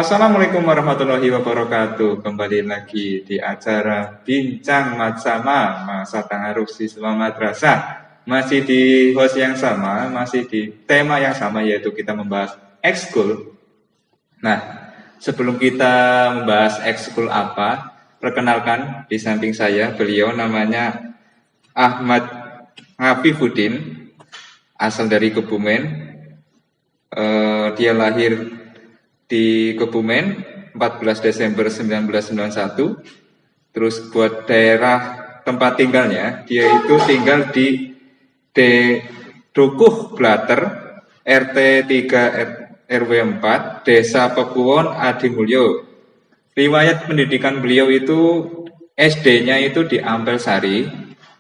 Assalamualaikum warahmatullahi wabarakatuh. Kembali lagi di acara Bincang Matsama Masa Ta'aruf Siswa Madrasah. Masih di host yang sama, masih di tema yang sama, yaitu kita membahas ekskul. Nah, sebelum kita membahas ekskul apa, perkenalkan di samping saya, beliau namanya Ahmad Ngafifuddin, asal dari Kebumen. Dia lahir di Kebumen 14 Desember 1991. Terus buat daerah tempat tinggalnya, dia itu tinggal di Dukuh Blater, RT 3 RW 4, Desa Pekuwon Adimulyo. Riwayat pendidikan beliau itu SD-nya itu di Ampel Sari.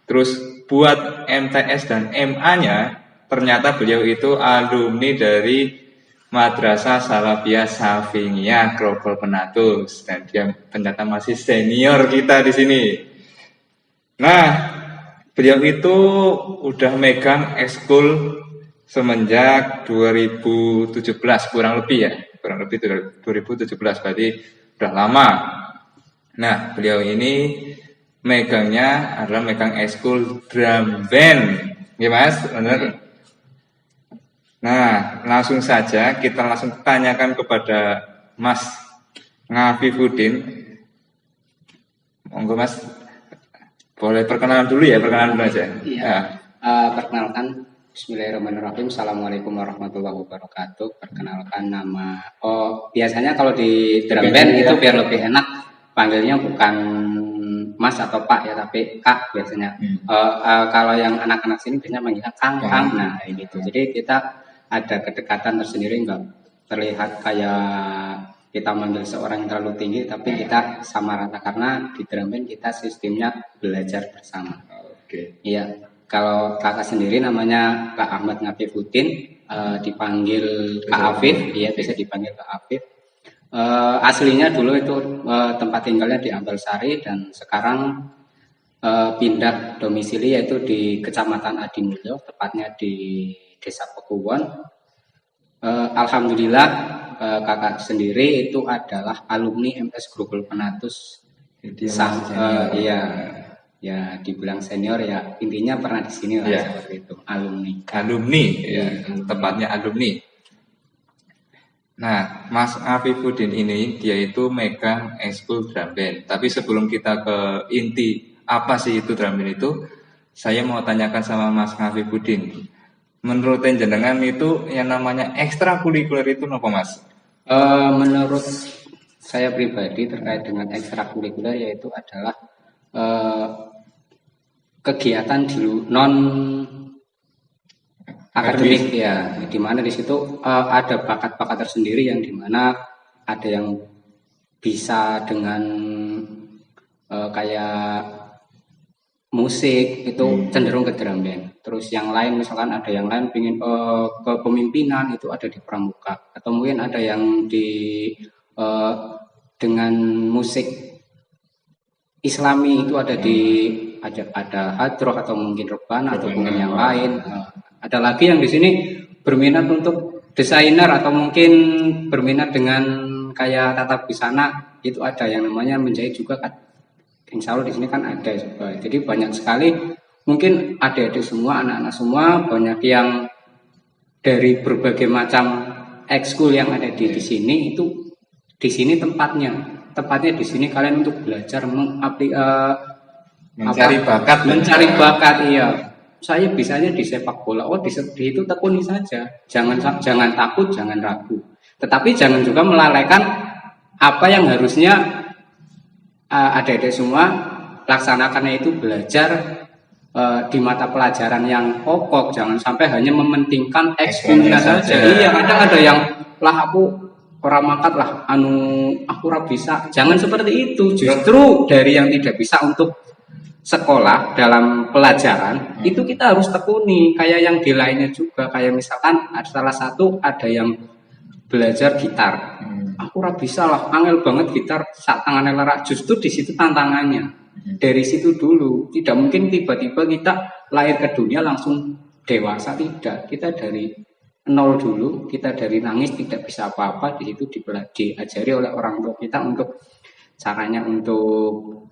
Terus buat MTS dan MA-nya ternyata beliau itu alumni dari Madrasah Salafiyah Safiniyah Grogol Penatus, dan dia ternyata masih senior kita di sini. Nah, beliau itu udah megang ekskul semenjak 2017 kurang lebih 2017, berarti udah lama. Nah, beliau ini megangnya adalah megang ekskul drum band, ya Mas, benar? Nah, langsung saja kita langsung tanyakan kepada Mas Ngafifuddin. Monggo Mas, boleh perkenalan dulu aja. Iya. Perkenalkan, Bismillahirrahmanirrahim. Assalamualaikum warahmatullahi wabarakatuh. Perkenalkan nama. Biasanya kalau di drum band itu biar lebih enak panggilnya bukan Mas atau Pak ya, tapi Kak biasanya. Kalau yang anak-anak sini biasanya manggilnya Kang. Nah, gitu. Jadi kita ada kedekatan tersendiri, nggak terlihat kayak kita manggil seorang yang terlalu tinggi, tapi kita sama rata karena di drum band kita sistemnya belajar bersama. Oke. Iya, kalau kakak sendiri namanya Kak Ahmad Ngafifuddin, dipanggil Kak Afif, iya bisa dipanggil Kak Afif. Aslinya dulu itu tempat tinggalnya di Ampel Sari, dan sekarang pindah domisili yaitu di Kecamatan Adimulyo, tepatnya di Desa Pekuwon. Alhamdulillah kakak sendiri itu adalah alumni MS Grogol Penatus. Iya, ya dibilang senior ya, intinya pernah di sini lah seperti itu, alumni ya, tepatnya alumni. Nah, Mas Ngafifuddin ini dia itu megang ekskul drum band. Tapi sebelum kita ke inti apa sih itu drum band itu, saya mau tanyakan sama Mas Ngafifuddin. Menurut jenengan itu yang namanya ekstrakurikuler itu apa Mas? Menurut saya pribadi terkait dengan ekstrakurikuler yaitu adalah kegiatan di non akademik ya, di mana di situ ada bakat-bakat tersendiri yang dimana ada yang bisa dengan kayak musik itu cenderung ke drum band. Terus yang lain misalkan ada yang lain ingin ke pemimpinan itu ada di pramuka, atau mungkin ada yang di dengan musik Islami itu ada di ada hadroh atau mungkin rebana atau mungkin yang lain. Ada lagi yang di sini berminat untuk desainer atau mungkin berminat dengan kayak tata busana, itu ada yang namanya menjahit juga kan. Insya Allah di sini kan ada juga. Jadi banyak sekali, mungkin adik-adik semua, anak-anak semua, banyak yang dari berbagai macam ekskul yang ada di sini. Itu di sini tempatnya di sini kalian untuk belajar mencari bakat. Iya, saya bisanya di sepak bola. Di itu tekuni saja, jangan takut, jangan ragu, tetapi jangan juga melalaikan apa yang harusnya adik-adik semua laksanakan, yaitu belajar di mata pelajaran yang pokok. Jangan sampai hanya mementingkan ekskulnya saja. Iya, kadang ada yang lah aku orang makat lah, aku ora bisa. Jangan seperti itu. Justru dari yang tidak bisa untuk sekolah dalam pelajaran itu kita harus tekuni. Kayak yang di lainnya juga, kayak misalkan salah satu ada yang belajar gitar. Aku ora bisa lah, angel banget gitar, sak tangannya lerak. Justru di situ tantangannya. Dari situ dulu. Tidak mungkin tiba-tiba kita lahir ke dunia langsung dewasa, tidak. Kita dari nol dulu, kita dari nangis tidak bisa apa-apa, di situ diajari oleh orang tua kita untuk caranya untuk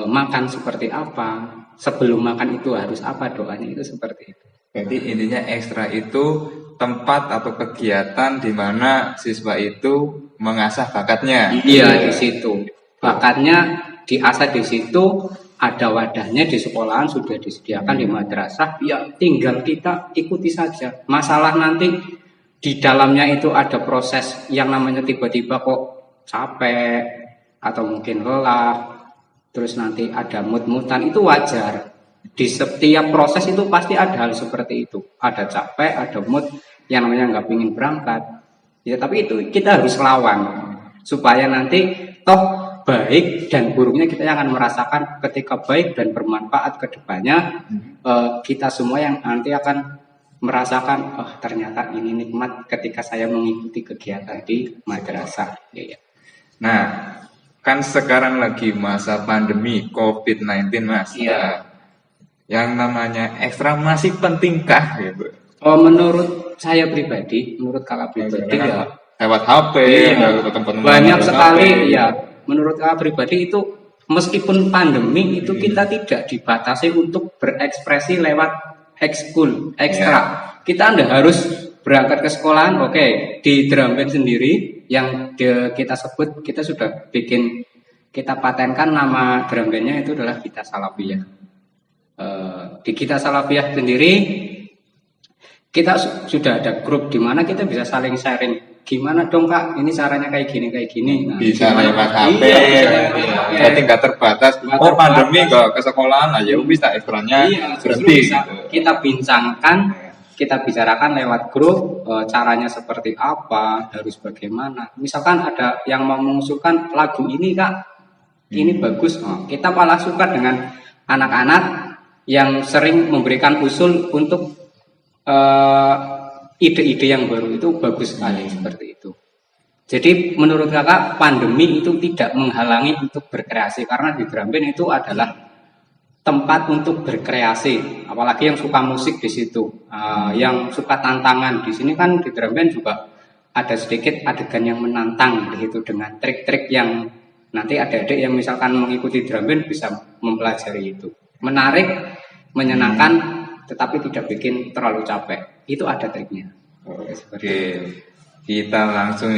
makan seperti apa, sebelum makan itu harus apa, doanya itu seperti itu. Jadi intinya ekstra itu tempat atau kegiatan di mana siswa itu mengasah bakatnya. Iya, di situ. Bakatnya diasah di situ, ada wadahnya di sekolahan sudah disediakan di madrasah, ya tinggal kita ikuti saja. Masalah nanti di dalamnya itu ada proses yang namanya tiba-tiba kok capek atau mungkin lelah, terus nanti ada mood-moodan, itu wajar. Di setiap proses itu pasti ada hal seperti itu. Ada capek, ada mood yang namanya nggak pingin berangkat. Ya, tapi itu kita harus lawan supaya nanti toh baik dan buruknya kita yang akan merasakan. Ketika baik dan bermanfaat ke depannya, kita semua yang nanti akan merasakan, oh ternyata ini nikmat ketika saya mengikuti kegiatan di madrasah. Ya. Nah, kan sekarang lagi masa pandemi COVID-19 Mas. Iya. Yang namanya ekstra masih pentingkah gitu? Menurut saya pribadi, menurut kakak pribadi ya lewat HP, iya, ketemu banyak sekali HP. ya. Menurut kakak pribadi itu meskipun pandemi itu kita tidak dibatasi untuk berekspresi lewat ekskul ekstra. Kita Anda harus berangkat ke sekolahan, oke, di drum band sendiri yang kita sebut, kita sudah bikin, kita patenkan nama drum bandnya itu adalah Gita Salafiyah. Di Gita Salafiyah sendiri kita sudah ada grup di mana kita bisa saling sharing, gimana dong kak, ini caranya kayak gini. Nah, Bisa lewat HP, iya. jadi nggak terbatas. Nggak Pandemi terbatas. nggak ke sekolahan aja, bisa ekstranya Iya, justru berhenti. bisa kita bincangkan, kita bicarakan lewat grup, caranya seperti apa, harus bagaimana. Misalkan ada yang mau mengusulkan lagu ini kak, ini bagus, kita malah suka dengan anak-anak yang sering memberikan usul untuk ide-ide yang baru, itu bagus sekali seperti itu. Jadi menurut kakak pandemi itu tidak menghalangi untuk berkreasi, karena di drum band itu adalah tempat untuk berkreasi, apalagi yang suka musik di situ, yang suka tantangan. Di sini kan di drum band juga ada sedikit adegan yang menantang di situ dengan trik-trik yang nanti adik-adik yang misalkan mengikuti drum band bisa mempelajari itu. Menarik, menyenangkan, tetapi tidak bikin terlalu capek. Itu ada triknya. Oke, kita langsung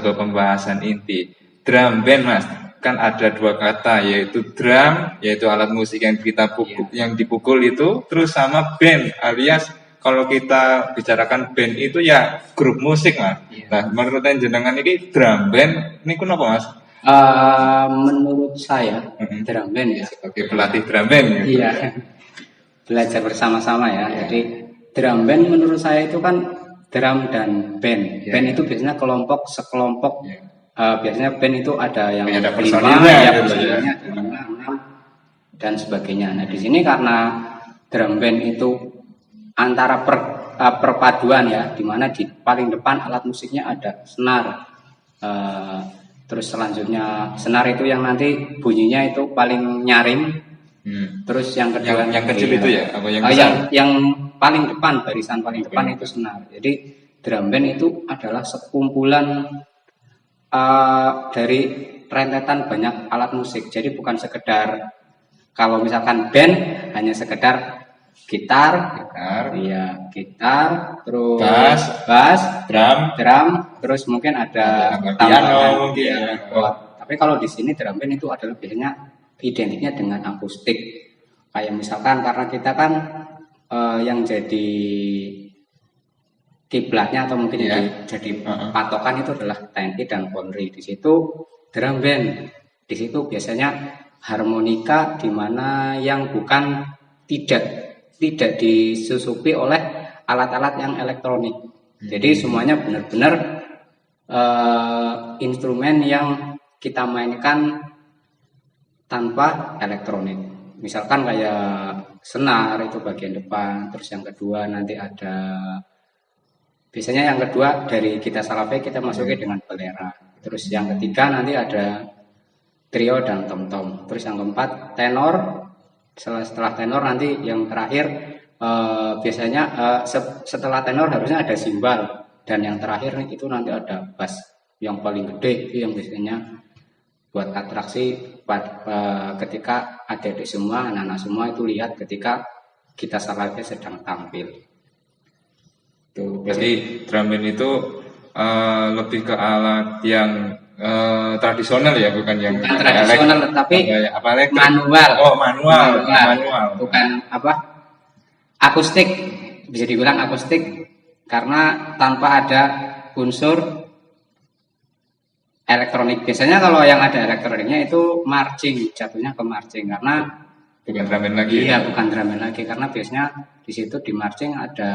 ke pembahasan inti. Drum band Mas, kan ada dua kata, yaitu drum, yaitu alat musik yang kita pukul, yang dipukul itu, terus sama band, alias kalau kita bicarakan band itu ya grup musik Mas. Nah, menurut jenengan ini drum band ini kenapa Mas? Menurut saya drum band ya. Oke, pelatih drum band ya. Iya. Belajar bersama-sama ya. Jadi drum band menurut saya itu kan drum dan band. Band itu biasanya kelompok, sekelompok. Biasanya band itu ada yang ada 5, personilnya, ya personilnya 5, 6 dan sebagainya. Nah, di sini karena drum band itu antara perpaduan ya, di mana di paling depan alat musiknya ada senar. Terus selanjutnya senar itu yang nanti bunyinya itu paling nyaring. Terus yang kedua yang kecil itu ya, apa yang yang paling depan, barisan paling depan itu senar. Jadi drum band itu adalah sekumpulan dari rentetan banyak alat musik. Jadi bukan sekedar, kalau misalkan band hanya sekedar gitar, terus bass, drum, terus mungkin ada piano, Tapi kalau di sini drum band itu adalah biasanya identiknya dengan akustik. Kayak misalkan karena kita kan yang jadi kiblatnya atau mungkin jadi patokan itu adalah TNI dan Polri. Di situ drum band, di situ biasanya harmonika, di mana yang bukan tidak disusupi oleh alat-alat yang elektronik. Jadi semuanya benar-benar instrumen yang kita mainkan tanpa elektronik. Misalkan kayak senar itu bagian depan, terus yang kedua nanti ada, biasanya yang kedua dari Gita Salafiyah kita masukin dengan belera. Terus yang ketiga nanti ada trio dan tom-tom. Terus yang keempat tenor. Setelah tenor nanti yang terakhir biasanya setelah tenor harusnya ada simbal, dan yang terakhir itu nanti ada bass yang paling gede, itu yang biasanya buat atraksi ketika adik-adik semua, anak-anak semua itu lihat ketika kita salahnya sedang tampil. Berarti drum band itu lebih ke alat yang tradisional ya, bukan yang bukan tradisional, tetapi apa elektrik? manual. Oh, manual. Bukan apa akustik, bisa dibilang akustik karena tanpa ada unsur elektronik. Biasanya kalau yang ada elektroniknya itu marching, jatuhnya ke marching karena bukan drum band lagi. Iya, bukan drum band lagi karena biasanya di situ di marching ada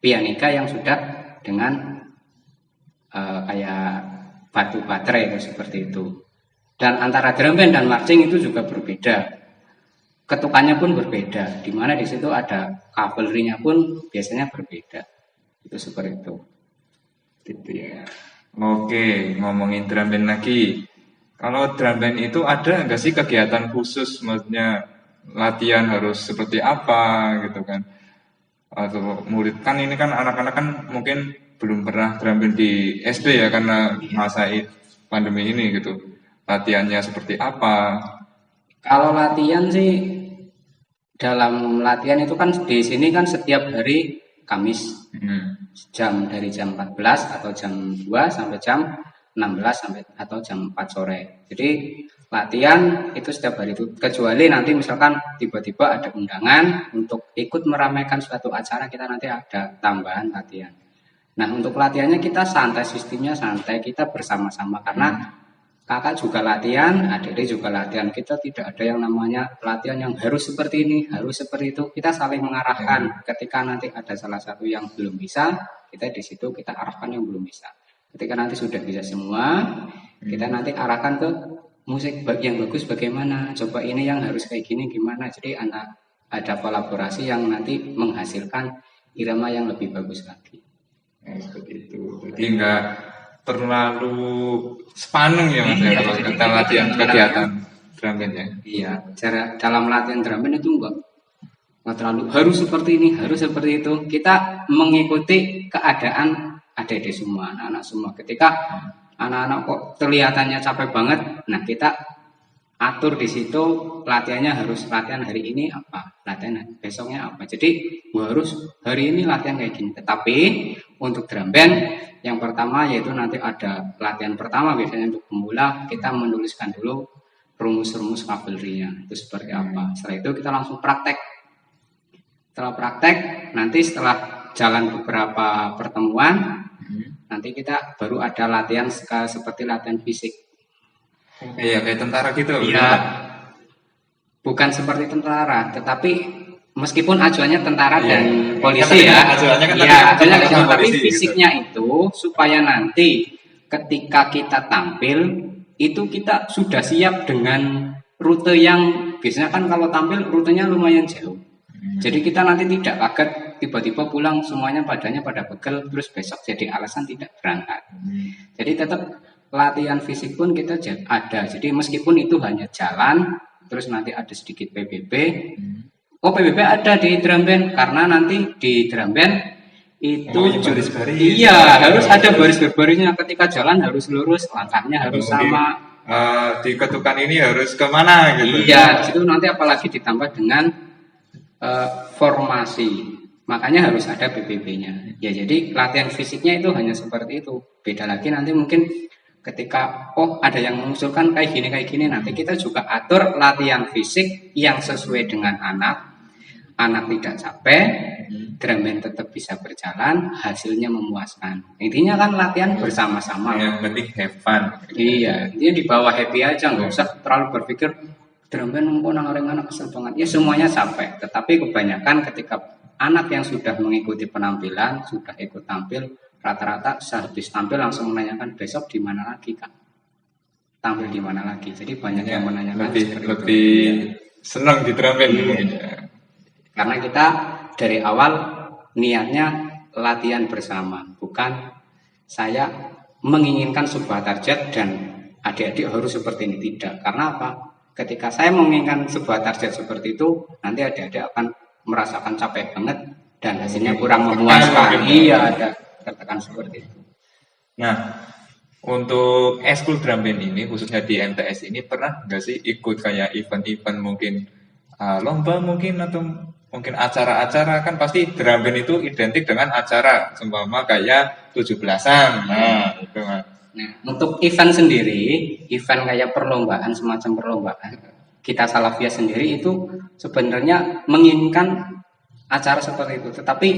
pianika yang sudah dengan kayak batu baterai itu seperti itu. Dan antara drum band dan marching itu juga berbeda. Ketukannya pun berbeda. Di mana di situ ada cavalry-nya pun biasanya berbeda. Itu seperti itu. Gitu ya. Oke, ngomongin drum band lagi. Kalau drum band itu ada nggak sih kegiatan khusus, maksudnya latihan harus seperti apa gitu kan? Atau murid kan ini kan anak-anak kan mungkin belum pernah drum band di SD ya karena masa pandemi ini gitu. Latihannya seperti apa? Kalau latihan sih, dalam latihan itu kan di sini kan setiap hari Kamis. Dari jam 14 atau jam 2 sampai jam 16 sampai atau jam 4 sore. Jadi latihan itu setiap hari itu, kecuali nanti misalkan tiba-tiba ada undangan untuk ikut meramaikan suatu acara, kita nanti ada tambahan latihan. Nah, untuk latihannya kita santai, sistemnya santai, kita bersama-sama karena kakak juga latihan, adik-adik juga latihan. Kita tidak ada yang namanya latihan yang harus seperti ini, harus seperti itu. Kita saling mengarahkan. Ketika nanti ada salah satu yang belum bisa, kita di situ kita arahkan yang belum bisa. Ketika nanti sudah bisa semua, kita nanti arahkan ke musik yang bagus bagaimana. Coba ini yang harus kayak gini gimana. Jadi ada kolaborasi yang nanti menghasilkan irama yang lebih bagus lagi. Seperti itu. Jadi enggak terlalu sepaneng ya Mas ya kalau kita latihan kegiatan drum band ya. Iya, cara dalam latihan drum band itu enggak terlalu harus seperti ini, harus seperti itu. Kita mengikuti keadaan adik-adik semua, anak-anak semua. Ketika anak-anak kok kelihatannya capek banget, nah kita atur di situ latihannya harus latihan hari ini apa, latihan besoknya apa. Jadi harus hari ini latihan kayak gini. Tetapi untuk drum band yang pertama yaitu nanti ada latihan pertama biasanya untuk pemula, kita menuliskan dulu rumus-rumus cavalry-nya itu seperti apa. Setelah itu kita langsung praktek. Setelah praktek, nanti setelah jalan beberapa pertemuan, nanti kita baru ada latihan seperti latihan fisik. Iya, kayak tentara gitu. Iya, bukan seperti tentara, tetapi meskipun acuannya tentara dan polisi ya. Acuannya kan tapi fisiknya itu supaya nanti ketika kita tampil itu kita sudah siap dengan rute yang biasanya kan kalau tampil rutenya lumayan jauh. Jadi kita nanti tidak kaget tiba-tiba pulang semuanya badannya pada pegel terus besok jadi alasan tidak berangkat. Jadi tetap latihan fisik pun kita ada. Jadi meskipun itu hanya jalan terus nanti ada sedikit PBB. Oh, PBB ada di drum band karena nanti di drum band itu baris-baris. Iya, harus ada baris-barisnya. Ketika jalan harus lurus, langkahnya harus sama. Di ketukan ini harus kemana gitu. Iya, itu nanti apalagi ditambah dengan formasi. Makanya harus ada PBB-nya. Ya, jadi latihan fisiknya itu hanya seperti itu. Beda lagi nanti mungkin ketika ada yang mengusulkan kayak gini nanti kita juga atur latihan fisik yang sesuai dengan anak tidak capek, drum band tetap bisa berjalan, hasilnya memuaskan. Intinya kan latihan bersama-sama. Yang penting have fun. Iya, intinya di bawah happy aja, nggak usah terlalu berpikir drum band kok anak kesel banget. Ya semuanya capek, tetapi kebanyakan ketika anak yang sudah mengikuti penampilan, sudah ikut tampil, rata-rata sehabis tampil langsung menanyakan besok di mana lagi Kak, tampil di mana lagi. Jadi banyak yang menanyakan lebih senang di drum band mungkin. Karena kita dari awal niatnya latihan bersama, bukan saya menginginkan sebuah target dan adik-adik harus seperti ini, tidak. Karena apa? Ketika saya menginginkan sebuah target seperti itu, nanti adik-adik akan merasakan capek banget dan hasilnya kurang memuaskan. Iya, ada katakan seperti itu. Nah, untuk eskul drum band ini, khususnya di MTS ini, pernah nggak sih ikut kayak event-event mungkin lomba mungkin atau mungkin acara-acara, kan pasti drum band itu identik dengan acara, seumpama kayak 17-an. Nah, itu Mas. Nah, untuk event sendiri, event kayak perlombaan, semacam perlombaan, kita Salafiyah sendiri itu sebenarnya menginginkan acara seperti itu. Tetapi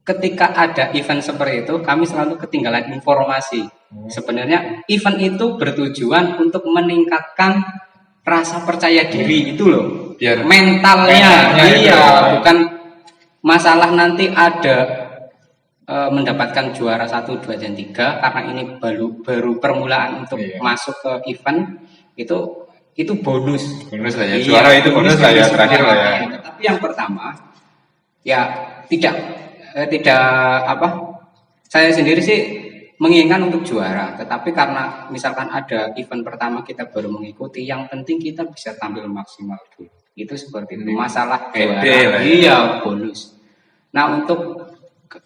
ketika ada event seperti itu, kami selalu ketinggalan informasi. Sebenarnya event itu bertujuan untuk meningkatkan rasa percaya diri itu loh. Biar mentalnya iya, bukan masalah nanti ada mendapatkan juara 1, 2, dan 3 karena ini baru permulaan untuk masuk ke event itu bonus. Bonus lah ya, juara itu bonus lah ya, terakhir lah ya. Tapi yang pertama ya tidak saya sendiri sih menginginkan untuk juara, tetapi karena misalkan ada event pertama kita baru mengikuti, yang penting kita bisa tampil maksimal dulu. Itu seperti itu. Masalah juara, iya bonus. Nah, untuk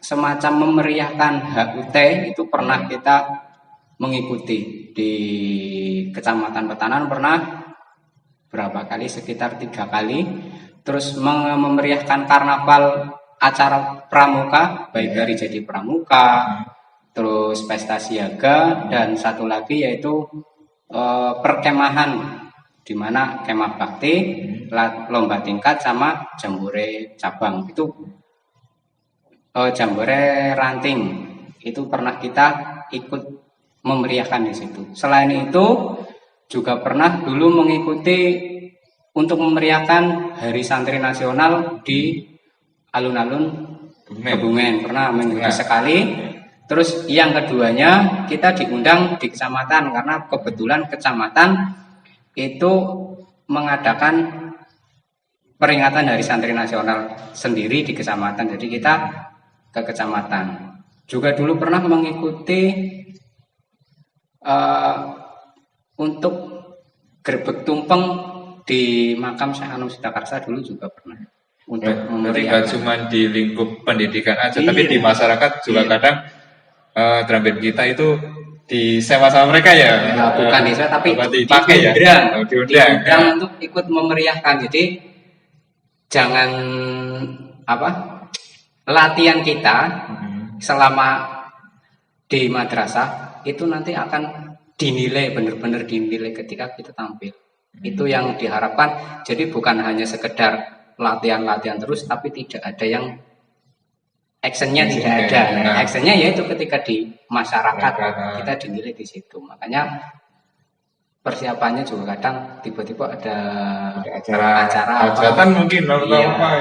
semacam memeriahkan HUT itu pernah kita mengikuti di Kecamatan Petanan, pernah berapa kali, sekitar 3 kali. Terus memeriahkan karnaval acara pramuka, baik dari jadi pramuka, terus pesta siaga, dan satu lagi yaitu perkemahan, di mana kemah bakti, lomba tingkat, sama jambore cabang. Itu jambore ranting itu pernah kita ikut memeriahkan di situ. Selain itu juga pernah dulu mengikuti untuk memeriahkan Hari Santri Nasional di alun-alun Kebumen, pernah mengikuti sekali. Terus yang keduanya kita diundang di kecamatan, karena kebetulan kecamatan itu mengadakan peringatan Hari Santri Nasional sendiri di kecamatan. Jadi kita ke kecamatan. Juga dulu pernah mengikuti untuk gerbek tumpeng di makam Syekh Anum Sidakarsa dulu juga pernah. Untuk ketika cuma di lingkup pendidikan aja, tapi di masyarakat juga kadang drum band kita itu disewa sama mereka ya. Bukan disewa, tapi dipakai ya. Diundang untuk ikut memeriahkan. Jadi jangan latihan kita selama di madrasah itu nanti akan dinilai, benar-benar dinilai ketika kita tampil. Itu yang diharapkan. Jadi bukan hanya sekedar latihan terus, tapi tidak ada yang actionnya, tidak ada. Actionnya yaitu ketika di masyarakat kita dinilai di situ. Makanya persiapannya juga kadang tiba-tiba ada acara hajatan mungkin,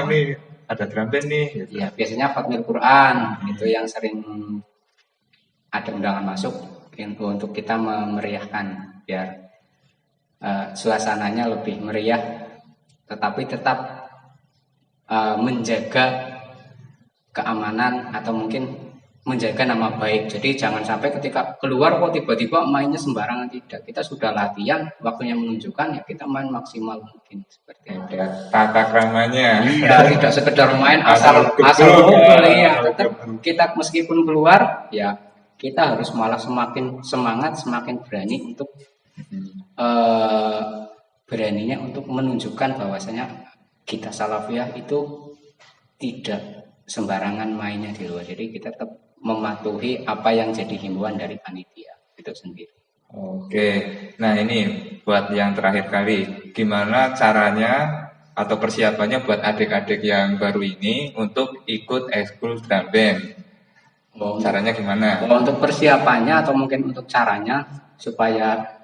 ini ada drum band nih. Gitu. Ya, biasanya Khatmil Quran itu yang sering ada undangan masuk untuk kita memeriahkan, biar suasananya lebih meriah, tetapi tetap menjaga keamanan atau mungkin menjaga nama baik. Jadi jangan sampai ketika keluar kok tiba-tiba mainnya sembarangan, tidak. Kita sudah latihan, waktunya menunjukkan, ya kita main maksimal mungkin, seperti itu. Tata kramanya. Iya, tidak sekedar main asal pukul ya. Tetap kita meskipun keluar, ya kita harus malah semakin semangat, semakin berani untuk beraninya untuk menunjukkan bahwasanya kita Salafiyah itu tidak sembarangan mainnya di luar. Jadi kita tetap mematuhi apa yang jadi himbauan dari panitia itu sendiri. Oke, nah ini buat yang terakhir kali, gimana caranya atau persiapannya buat adik-adik yang baru ini untuk ikut ekskul drum band? Caranya gimana? Untuk persiapannya atau mungkin untuk caranya supaya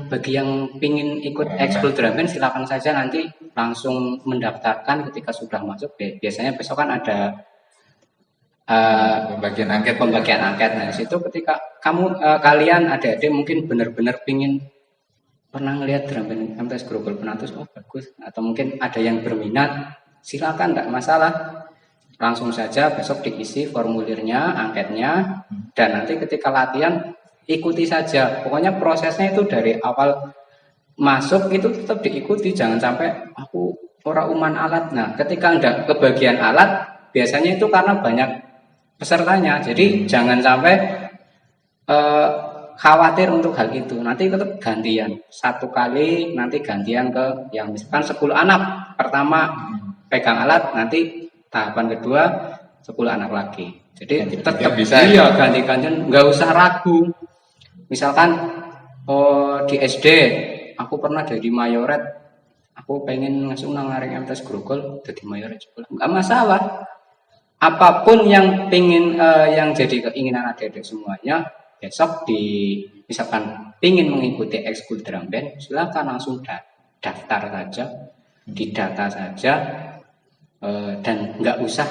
bagi yang pingin ikut ekskul drum band, silakan saja nanti langsung mendaftarkan ketika sudah masuk. Biasanya besok kan ada pembagian angket. Nah, di situ ketika kalian adik-adik mungkin benar-benar pingin pernah ngelihat drum band MTS Grogol Penatus, bagus, atau mungkin ada yang berminat, silakan, tidak masalah. Langsung saja besok diisi formulirnya, angketnya, dan nanti ketika latihan ikuti saja. Pokoknya prosesnya itu dari awal masuk itu tetap diikuti, jangan sampai aku ora uman alat. Nah, ketika Anda kebagian alat, biasanya itu karena banyak pesertanya. Jadi jangan sampai eh, khawatir untuk hal itu. Nanti tetap gantian. Satu kali nanti gantian ke yang misalkan 10 anak. Pertama pegang alat, nanti tahapan kedua 10 anak lagi. Jadi tetap bisa iya ganti-gantian, nggak usah ragu. Misalkan di SD aku pernah jadi mayoret, aku pengen ngasih nang areng MTs Grogol jadi mayoret sekolah, nggak masalah. Apapun yang pingin yang jadi keinginan adik-adik semuanya, besok misalkan pingin mengikuti ekskul drum band, silakan langsung daftar saja, didata saja, dan nggak usah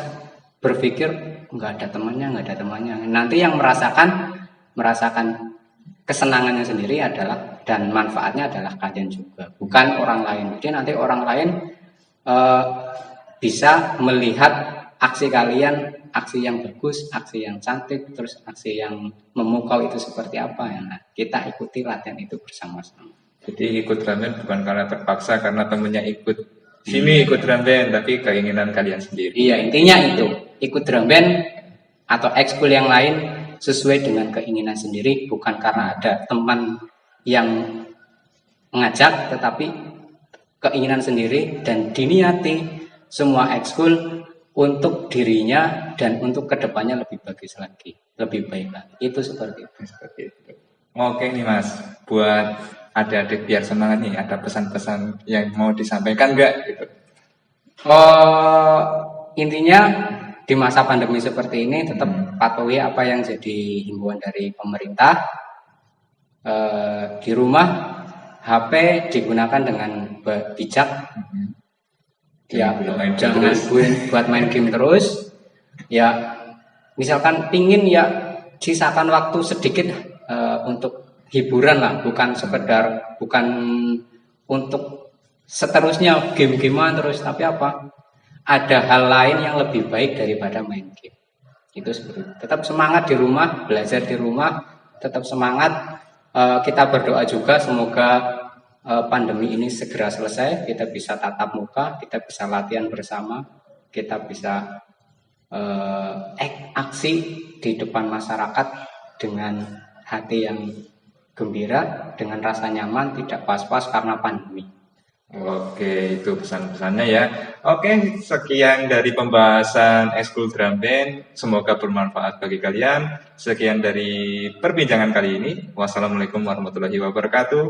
berpikir nggak ada temannya. Nanti yang merasakan kesenangannya sendiri adalah dan manfaatnya adalah kalian juga, bukan orang lain. Jadi nanti orang lain bisa melihat aksi kalian, aksi yang bagus, aksi yang cantik, terus aksi yang memukau itu seperti apa ya. Nah, kita ikuti latihan itu bersama-sama. Jadi ikut drum band bukan karena terpaksa, karena temennya ikut sini ikut drum band, tapi keinginan kalian sendiri. Iya, intinya itu, ikut drum band atau ekskul yang lain sesuai dengan keinginan sendiri, bukan karena ada teman yang mengajak, tetapi keinginan sendiri dan diniati semua ekskul untuk dirinya dan untuk kedepannya lebih bagus lagi, lebih baik lagi. Itu seperti itu. Oke nih Mas, buat adik-adik biar semangat nih, ada pesan-pesan yang mau disampaikan nggak gitu? Intinya di masa pandemi seperti ini tetap patuhi apa yang jadi himbauan dari pemerintah. Di rumah HP digunakan dengan bijak. Ya, jangan buat main game terus. Ya, misalkan pingin ya sisakan waktu sedikit untuk hiburan lah, bukan untuk seterusnya game-gamean terus, tapi apa? Ada hal lain yang lebih baik daripada main game. Itu seperti itu. Tetap semangat di rumah, belajar di rumah, tetap semangat. Kita berdoa juga semoga pandemi ini segera selesai, kita bisa tatap muka, kita bisa latihan bersama, kita bisa aksi di depan masyarakat dengan hati yang gembira, dengan rasa nyaman, tidak pas-pas karena pandemi. Oke, itu pesan-pesannya ya. Oke, sekian dari pembahasan ekskul drum band. Semoga bermanfaat bagi kalian. Sekian dari perbincangan kali ini. Wassalamualaikum warahmatullahi wabarakatuh.